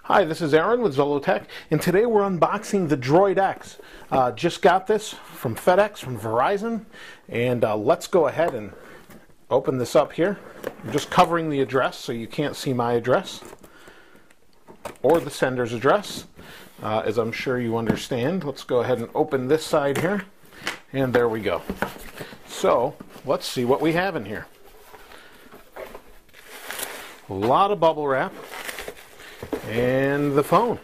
Hi, this is Aaron with Zollotech, and today we're unboxing the Droid X. Just got this from FedEx, from Verizon, and let's go ahead and open this up here. I'm just covering the address so you can't see my address or the sender's address, as I'm sure you understand. Let's go ahead and open this side here, and there we go. So, let's see what we have in here. A lot of bubble wrap. And the phone.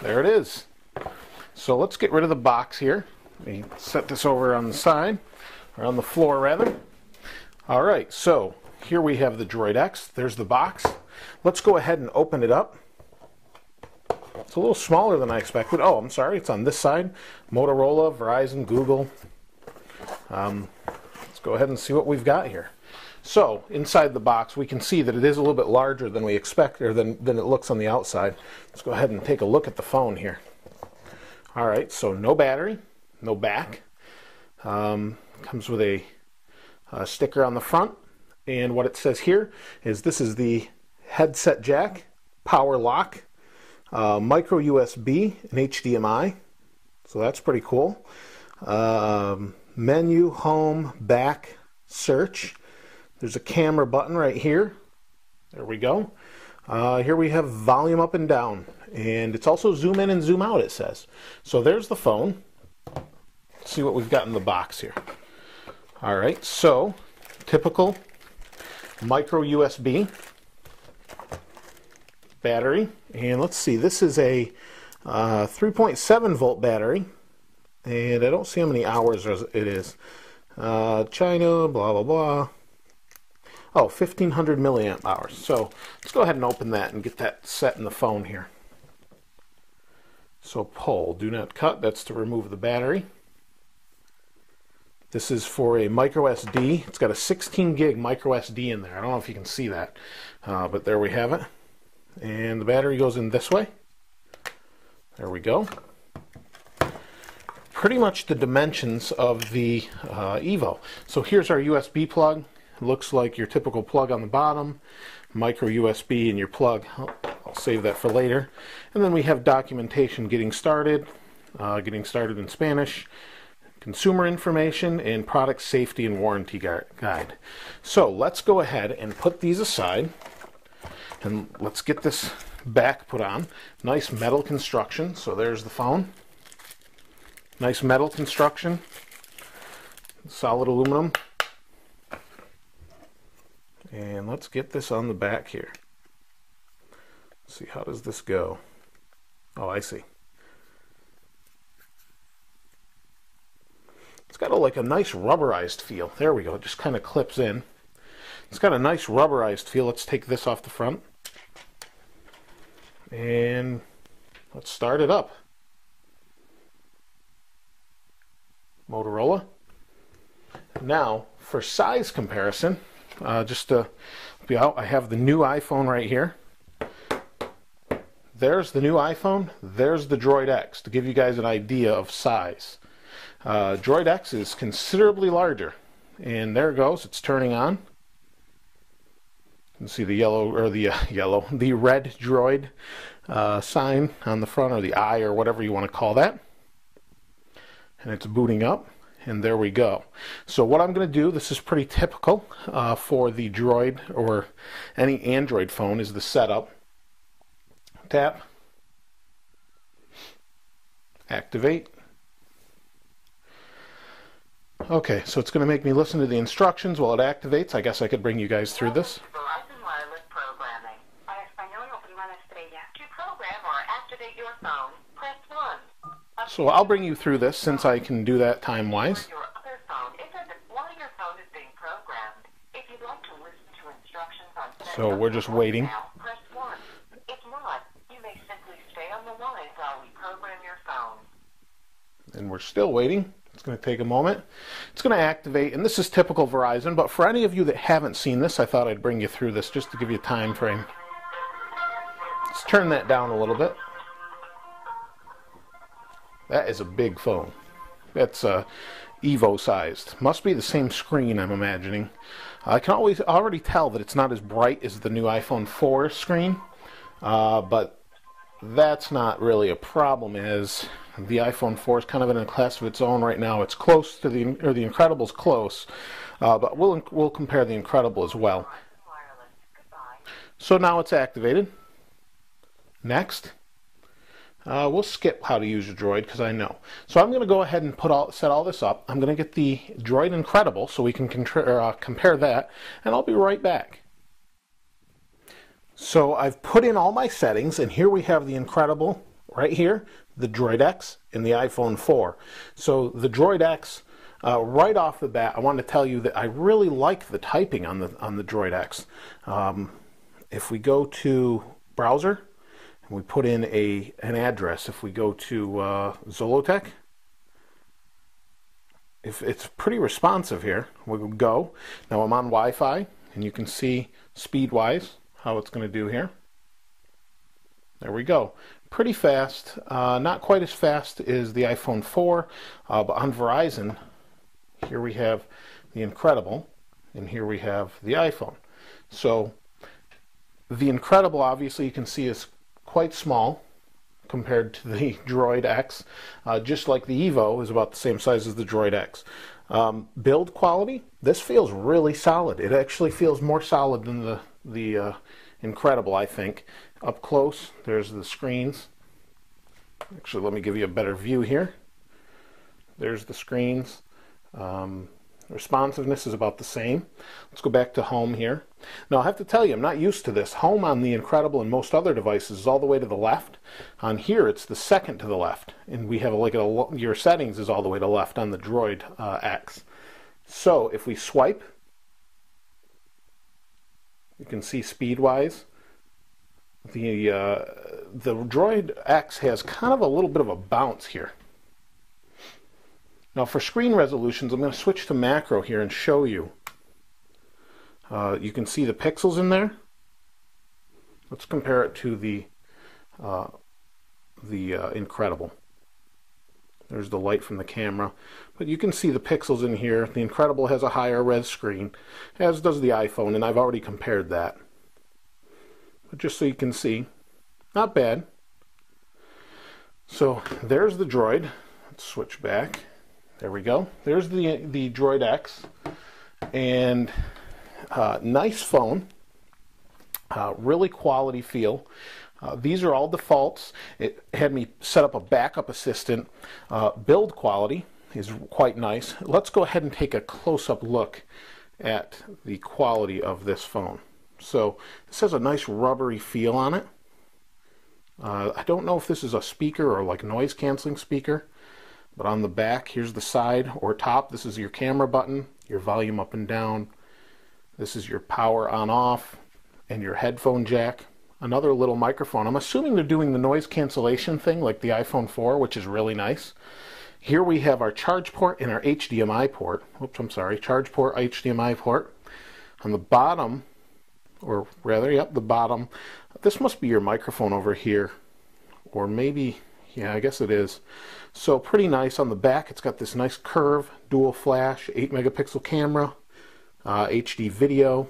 There it is. So let's get rid of the box here. Let me set this over on the side, or on the floor rather. Alright, so here we have the Droid X. There's the box. Let's go ahead and open it up. It's a little smaller than I expected. Oh, I'm sorry, it's on this side. Motorola, Verizon, Google. Let's go ahead and see what we've got here. So, inside the box, we can see that it is a little bit larger than we expect, or than it looks on the outside. Let's go ahead and take a look at the phone here. Alright, so no battery, no back. Comes with a sticker on the front, and what it says here is this is the headset jack, power lock, micro USB, and HDMI. So that's pretty cool. Menu, home, back, search. There's a camera button right here. There we go. Here we have volume up and down. And it's also zoom in and zoom out, it says. So there's the phone. Let's see what we've got in the box here. Alright, so typical micro USB battery. And let's see, this is a 3.7 volt battery. And I don't see how many hours it is. China, blah, blah, blah. Oh, 1500 milliamp hours. So let's go ahead and open that and get that set in the phone here. So pull, do not cut. That's to remove the battery. This is for a micro SD. It's got a 16 gig micro SD in there. I don't know if you can see that, but there we have it. And the battery goes in this way. There we go. Pretty much the dimensions of the Evo. So here's our USB plug. Looks like your typical plug on the bottom, micro USB in your plug. I'll save that for later. And then we have documentation getting started in Spanish, consumer information, and product safety and warranty guide. So let's go ahead and put these aside, and let's get this back put on. Nice metal construction. So there's the phone. Nice metal construction, solid aluminum. And let's get this on the back here. Let's see, how does this go? Oh, I see. It's got like a nice rubberized feel. There we go. It just kind of clips in. It's got a nice rubberized feel. Let's take this off the front. And let's start it up. Motorola. Now, for size comparison, just to be out, I have the new iPhone right here. There's the new iPhone. There's the Droid X, to give you guys an idea of size. Droid X is considerably larger. And there it goes. It's turning on. You can see the yellow, or the the red Droid sign on the front, or the eye, or whatever you want to call that. And it's booting up. And there we go. So what I'm going to do, this is pretty typical for the Droid or any Android phone, is the setup. Tap. Activate. Okay, so it's going to make me listen to the instructions while it activates. I guess I could bring you guys through this. Verizon wireless programming. Para español, oprima la estrella. To program or activate your phone, press 1. So I'll bring you through this since I can do that time-wise. Your other phone, it says that while your phone is being programmed, if you'd like to listen to instructions on So we're just waiting. now, press 1. If not, you may simply stay on the line while we program your phone. And we're still waiting. It's going to take a moment. It's going to activate, and this is typical Verizon, but for any of you that haven't seen this, I thought I'd bring you through this just to give you a time frame. Let's turn that down a little bit. That is a big phone. That's Evo sized. Must be the same screen, I'm imagining. I can already tell that it's not as bright as the new iPhone 4 screen, but that's not really a problem, as the iPhone 4 is kind of in a class of its own right now. It's close to the Incredible's close, but we'll compare the Incredible as well. So now it's activated. Next. We'll skip how to use your Droid because I know. So I'm going to go ahead and set all this up. I'm going to get the Droid Incredible so we can compare that, and I'll be right back. So I've put in all my settings, and here we have the Incredible right here, the Droid X, and the iPhone 4. So the Droid X, right off the bat, I want to tell you that I really like the typing on the Droid X. If we go to browser, and we put in an address, if we go to Zollotech, it's pretty responsive here. We'll go. Now I'm on Wi-Fi, and you can see speed-wise how it's going to do here. There we go. Pretty fast. Not quite as fast as the iPhone 4, but on Verizon, here we have the Incredible, and here we have the iPhone. So the Incredible, obviously, you can see is quite small compared to the Droid X, just like the Evo is about the same size as the Droid X. Build quality, this feels really solid. It actually feels more solid than the Incredible, I think. Up close, there's the screens. Actually, let me give you a better view here. There's the screens. Responsiveness is about the same. Let's go back to home here. Now I have to tell you, I'm not used to this. Home on the Incredible and most other devices is all the way to the left. On here it's the second to the left, and we have your settings is all the way to the left on the Droid X. So if we swipe, you can see speed-wise, the Droid X has kind of a little bit of a bounce here. Now for screen resolutions, I'm going to switch to macro here and show you. You can see the pixels in there. Let's compare it to the Incredible. There's the light from the camera. But you can see the pixels in here. The Incredible has a higher res screen, as does the iPhone, and I've already compared that. But just so you can see, not bad. So there's the Droid. Let's switch back. There we go. There's the Droid X, and nice phone, really quality feel. These are all defaults. It had me set up a backup assistant. Build quality is quite nice. Let's go ahead and take a close-up look at the quality of this phone. So this has a nice rubbery feel on it. I don't know if this is a speaker or like noise canceling speaker. But on the back, here's the side or top. This is your camera button, your volume up and down. This is your power on off, and your headphone jack. Another little microphone. I'm assuming they're doing the noise cancellation thing like the iPhone 4, which is really nice. Here we have our charge port and our HDMI port. Oops, I'm sorry. Charge port, HDMI port. On the bottom, or rather, yep, the bottom. This must be your microphone over here, or maybe, yeah, I guess it is. So pretty nice. On the back, it's got this nice curve, dual flash, 8 megapixel camera, HD video.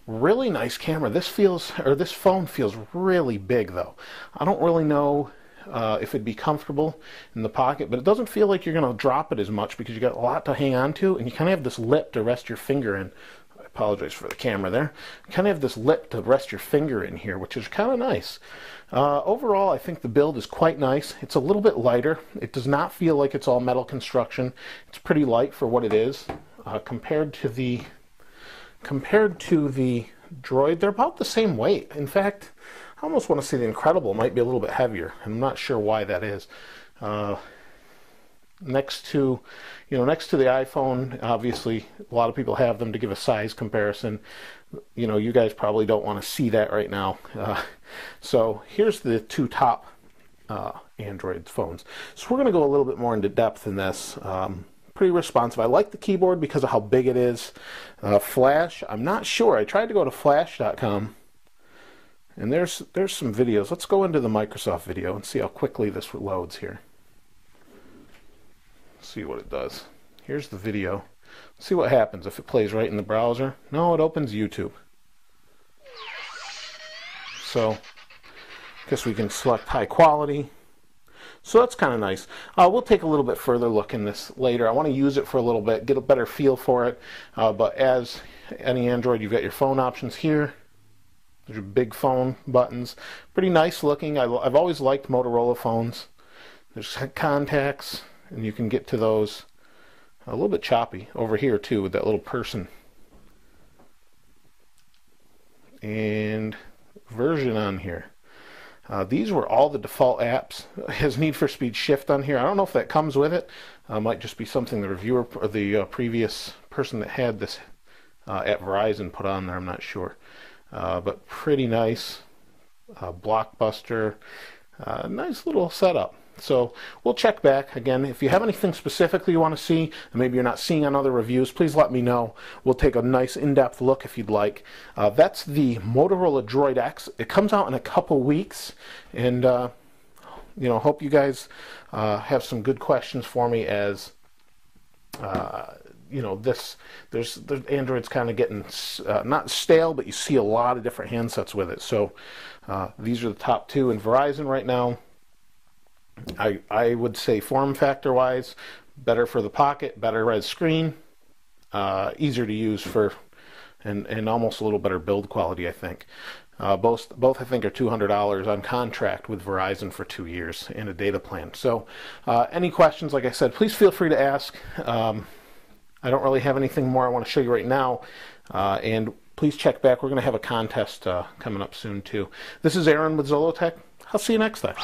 Really nice camera. This phone feels really big though. I don't really know if it'd be comfortable in the pocket, but it doesn't feel like you're going to drop it as much because you got a lot to hang on to, and you kind of have this lip to rest your finger in. I apologize for the camera there. You kind of have this lip to rest your finger in here, which is kind of nice. Overall, I think the build is quite nice. It's a little bit lighter. It does not feel like it's all metal construction. It's pretty light for what it is. Compared to the Droid, they're about the same weight. In fact, I almost want to say the Incredible might be a little bit heavier. I'm not sure why that is. Next to the iPhone, obviously a lot of people have them to give a size comparison. You guys probably don't want to see that right now. So here's the two top Android phones. So we're going to go a little bit more into depth in this. Pretty responsive. I like the keyboard because of how big it is. Flash, I'm not sure. I tried to go to flash.com, and there's some videos. Let's go into the Microsoft video and see how quickly this loads here. See what it does. Here's the video. See what happens if it plays right in the browser. No, it opens YouTube. So, I guess we can select high quality. So that's kind of nice. We'll take a little bit further look in this later. I want to use it for a little bit, get a better feel for it. But as any Android, you've got your phone options here. There's your big phone buttons. Pretty nice looking. I've always liked Motorola phones. There's contacts, and you can get to those a little bit choppy over here too with that little person. And version on here. These were all the default apps. It has Need for Speed Shift on here. I don't know if that comes with it. Might just be something the reviewer or the previous person that had this at Verizon put on there. I'm not sure. But pretty nice. Blockbuster. Nice little setup. So we'll check back. Again, if you have anything specifically you want to see, and maybe you're not seeing on other reviews, please let me know. We'll take a nice in-depth look if you'd like. That's the Motorola Droid X. It comes out in a couple weeks, and you know, hope you guys have some good questions for me as you know, there's Android's kind of getting not stale, but you see a lot of different handsets with it. So these are the top two in Verizon right now. I would say form factor wise, better for the pocket, better red screen, easier to use for, and almost a little better build quality, I think. Both I think are $200 on contract with Verizon for 2 years and a data plan. So any questions, like I said, please feel free to ask. I don't really have anything more I want to show you right now, and please check back. We're going to have a contest coming up soon too. This is Aaron with Zollotech. I'll see you next time.